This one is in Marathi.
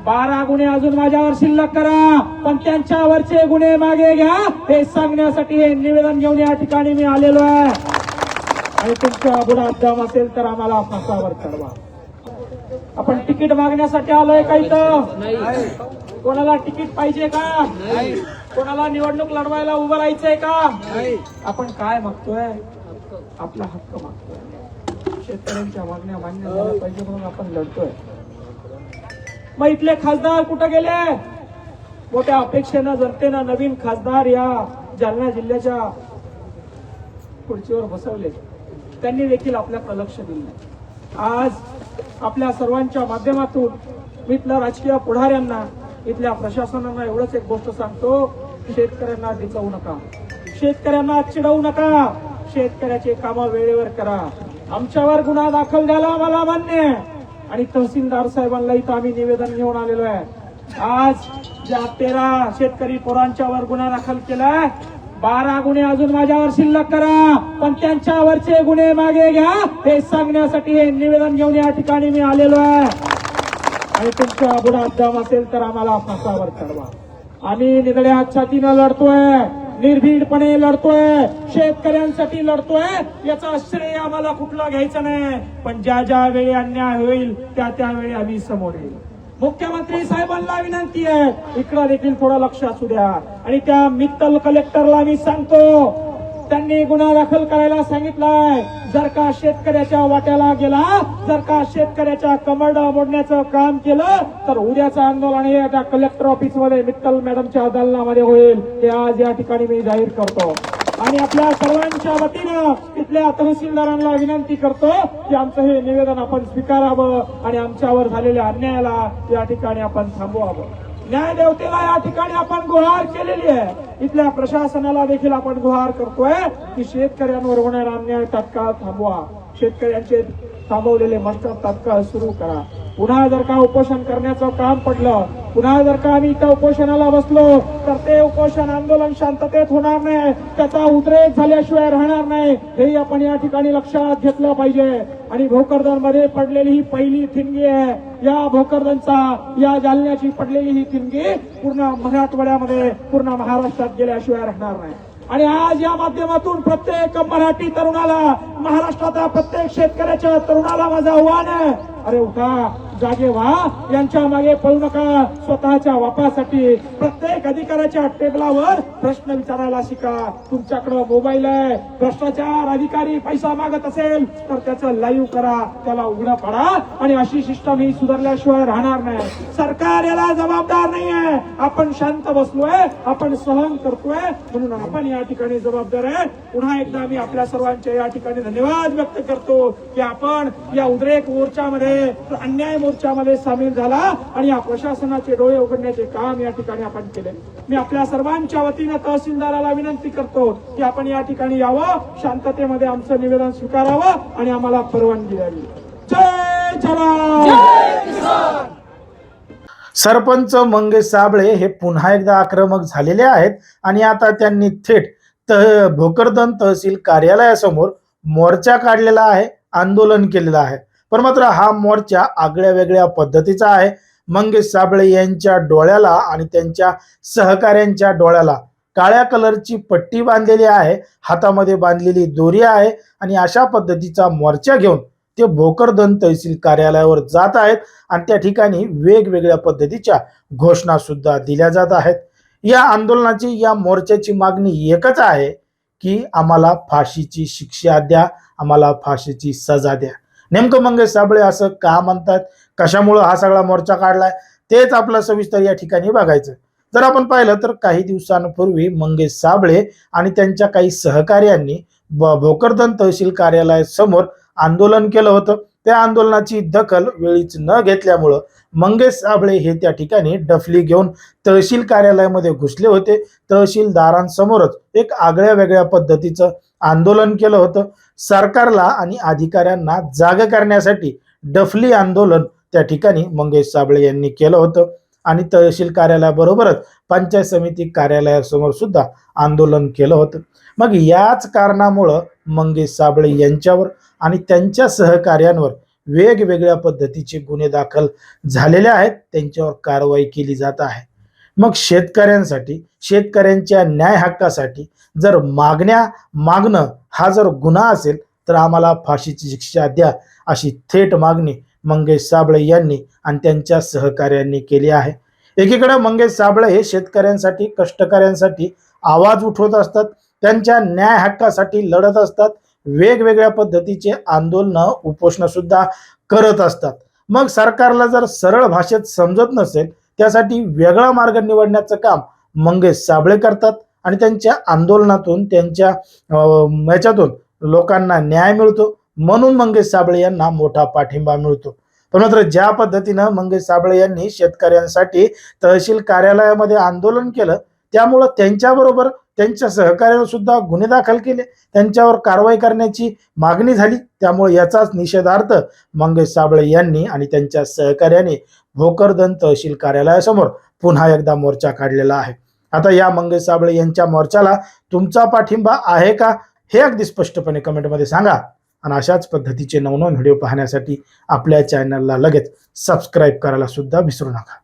12 गुन्हे अजून माझ्यावर शिल्लक करा, पण त्यांच्यावरचे गुन्हे मागे घ्या हे सांगण्यासाठी हे निवेदन घेऊन या ठिकाणी मी आलेलो आहे. आणि तुमच्या बुडात दम असेल तर आम्हाला फासावर चढवा. आपण तिकीट मागण्यासाठी आलोय का इथं? कोणाला तिकीट पाहिजे का? कोणाला निवडणूक लढवायला उभं राहायचंय का? आपण काय मागतोय? आपला हक्क मागतोय. शेतकऱ्यांच्या मागण्या मान्य झाल्या पाहिजे म्हणून आपण लढतोय. मग इथले खासदार कुठे गेले? मोठ्या अपेक्षेनं जनतेनं नवीन खासदार या जालना जिल्ह्याच्या खुर्चीवर बसवले. त्यांनी देखील आपल्याकडे लक्ष दिलं नाही. आज आपल्या सर्वांच्या माध्यमातून मी इथल्या राजकीय पुढाऱ्यांना, इथल्या प्रशासनाला एवढंच एक गोष्ट सांगतो, शेतकऱ्यांना डिचवू नका, शेतकऱ्यांना चिडवू नका, शेतकऱ्याचे काम वेळेवर करा. आमच्यावर गुन्हा दाखल झाला मला मान्य आहे, आणि तहसीलदार साहेबांना इथं आम्ही निवेदन घेऊन आलेलो आहे. आज ज्या 13 शेतकरी पोरांच्यावर गुन्हा दाखल केलाय, 12 गुन्हे अजून माझ्यावर शिल्लक करा, पण त्यांच्यावरचे गुन्हे मागे घ्या हे सांगण्यासाठी हे निवेदन घेऊन या ठिकाणी मी आलेलो आहे. आणि तुमच्या बुडात दम असेल तर आम्हाला फासावर चढवा. आम्ही निधड्या छातीनं लढतोय, निर्भीडपणे लढतोय, शेतकऱ्यांसाठी लढतोय. याचा श्रेय आम्हाला कुठला घ्यायचं नाही, पण ज्या ज्या वेळी अन्याय होईल त्या त्यावेळी आम्ही समोर येईल. मुख्यमंत्री साहेबांना विनंती आहे, इकडं देखील थोडं लक्ष असू द्या. आणि त्या मित्तल कलेक्टरला मी सांगतो, त्यांनी गुन्हा दाखल करायला सांगितलाय. जर का शेतकऱ्याच्या वाट्याला गेला, जर का शेतकऱ्याच्या कमरडा मोडण्याचं काम केलं तर उद्याचं आंदोलन हे त्या कलेक्टर ऑफिस मध्ये मित्तल मॅडमच्या दालनामध्ये होईल. हे आज या ठिकाणी मी जाहीर करतो. आणि आपल्या सर्वांच्या वतीनं तिथल्या तहसीलदारांना विनंती करतो की आमचं हे निवेदन आपण स्वीकारावं आणि आमच्यावर झालेल्या अन्यायाला या ठिकाणी आपण थांबवावं. न्यायदेवतेला या ठिकाणी आपण गुहार केलेली आहे. इथल्या प्रशासनाला देखील आपण गुहार करतोय की शेतकऱ्यांवर होणारा अन्याय तात्काळ थांबवा, शेतकऱ्यांचे थांबवलेले मस्टर तात्काळ सुरू करा. पुन्हा जर का उपोषण करण्याचं काम पडलं, पुन्हा जर का आम्ही इथं उपोषणाला बसलो तर ते उपोषण आंदोलन शांततेत होणार नाही, त्याचा उद्रेक झाल्याशिवाय राहणार नाही. हे आपण या ठिकाणी लक्षात घेतलं पाहिजे. आणि भोकरदनमध्ये पडलेली ही पहिली ठिणगी आहे. या भोकरदनचा, या जालन्याची पडलेली ही ठिणगी पूर्ण मराठवाड्यामध्ये, पूर्ण महाराष्ट्रात गेल्याशिवाय राहणार नाही. आणि आज या माध्यमातून प्रत्येक मराठी तरुणाला, महाराष्ट्राच्या प्रत्येक शेतकऱ्याच्या तरुणाला माझं आव्हान आहे, अरे उठा, जागे व्हा, यांच्या मागे पळू नका. स्वतःच्या वापरासाठी प्रत्येक अधिकाऱ्याच्या टेबलावर प्रश्न विचारायला शिका. तुमच्याकडे मोबाईल आहे, भ्रष्टाचार अधिकारी पैसा मागत असेल तर त्याचं लाईव्ह करा, त्याला उघडं पडा. आणि अशी सिस्टम ही सुधारल्याशिवाय राहणार नाही. सरकार याला जबाबदार नाहीये. आपण शांत बसलोय, आपण सहन करतोय, म्हणून आपण या ठिकाणी जबाबदार आहे. पुन्हा एकदा मी आपल्या सर्वांचे या ठिकाणी धन्यवाद व्यक्त करतो की आपण या उद्रेक मोर्चामध्ये, अन्याय मोर्चामध्ये सामील झाला आणि या प्रशासनाचे डोळे उघडण्याचे काम या ठिकाणी आपण केले. मी आपल्या सर्वांच्या वतीनं तहसीलदाराला विनंती करतो की आपण या ठिकाणी यावं, शांततेमध्ये आमचं निवेदन स्वीकारावं आणि आम्हाला परवानगी द्यावी. जय जवान, जय किसान. सरपंच मंगेश साबळे हे पुन्हा एकदा आक्रमक झालेले आहेत आणि आता त्यांनी थेट भोकरदन तहसील कार्यालयासमोर मोर्चा काढलेला आहे, आंदोलन केलेलं आहे. पण मात्र हा मोर्चा आगळ्या वेगळ्या पद्धतीचा आहे. मंगेश साबळे यांच्या डोळ्याला आणि त्यांच्या सहकाऱ्यांच्या डोळ्याला काळ्या कलरची पट्टी बांधलेली आहे, हातामध्ये बांधलेली दोरी आहे आणि अशा पद्धतीचा मोर्चा घेऊन ते भोकरदन तहसील कार्यालयावर जात आहेत आणि त्या ठिकाणी वेगवेगळ्या पद्धतीच्या घोषणा सुद्धा दिल्या जात आहेत. या आंदोलनाची, या मोर्चाची मागणी एकच आहे की आम्हाला फाशीची शिक्षा द्या, आम्हाला फाशीची सजा द्या. नेमकं मंगेश साबळे असं का म्हणतात, कशामुळे हा सगळा मोर्चा काढलाय, तेच आपलं सविस्तर या ठिकाणी बघायचं. जर आपण पाहिलं तर काही दिवसांपूर्वी मंगेश साबळे आणि त्यांच्या काही सहकार्यांनी भोकरदन तहसील कार्यालयासमोर आंदोलन केलं होतं. त्या आंदोलनाची दखल वेळीच न घेतल्यामुळं मंगेश साबळे हे त्या ठिकाणी डफली घेऊन तहसील कार्यालयामध्ये घुसले होते. तहसीलदारांसमोरच एक आगळ्या वेगळ्या पद्धतीचं आंदोलन केलं होतं. सरकारला आणि अधिकाऱ्यांना जाग करण्यासाठी डफली आंदोलन त्या ठिकाणी मंगेश साबळे यांनी केलं होतं आणि तहसील कार्यालयाबरोबरच पंचायत समिती कार्यालयासमोर सुद्धा आंदोलन केलं होतं. मग याच कारणामुळं मंगेश साबळे यांच्यावर आणि त्यांच्या सहकार्यांवर वेगवेगळ्या पद्धतीचे गुन्हे दाखल झालेले आहेत, त्यांच्यावर कारवाई केली जात आहे. मग शेतकऱ्यांच्या न्याय हक्कासाठी जर मागणं हा जर गुन्हा असेल तर आम्हाला फाशीची शिक्षा द्या, अशी थेट मागणी मंगेश साबळे यांनी आणि त्यांच्या सहकाऱ्यांनी केली आहे. एकीकडे मंगेश साबळे हे शेतकऱ्यांसाठी, कष्टकऱ्यांसाठी आवाज उठवत असतात, त्यांच्या न्याय हक्कासाठी लढत असतात, वेगवेगळ्या पद्धतीचे आंदोलन, उपोषण सुद्धा करत असतात. मग सरकारला जर सरळ भाषेत समजत नसेल, त्यासाठी वेगळा मार्ग निवडण्याचं काम मंगेश साबळे करतात आणि त्यांच्या आंदोलनातून, त्यांच्या याच्यातून लोकांना न्याय मिळतो, म्हणून मंगेश साबळे यांना मोठा पाठिंबा मिळतो. पण मात्र ज्या पद्धतीनं मंगेश साबळे यांनी शेतकऱ्यांसाठी तहसील कार्यालयामध्ये आंदोलन केलं, त्यामुळं त्यांच्याबरोबर त्यांच्या सहकार्याने सुद्धा गुन्हे दाखल केले, त्यांच्यावर कारवाई करण्याची मागणी झाली. त्यामुळे याचाच निषेधार्थ मंगेश साबळे यांनी आणि त्यांच्या सहकार्याने भोकरदन तहसील कार्यालयासमोर पुन्हा एकदा मोर्चा काढलेला आहे. आता या मंगेश साबळे यांच्या मोर्चाला तुमचा पाठिंबा आहे का, हे अगदी स्पष्टपणे कमेंटमध्ये सांगा. आणि अशाच पद्धतीचे नवनवीन व्हिडिओ पाहण्यासाठी आपल्या चॅनलला लगेच सबस्क्राईब करायला सुद्धा विसरू नका.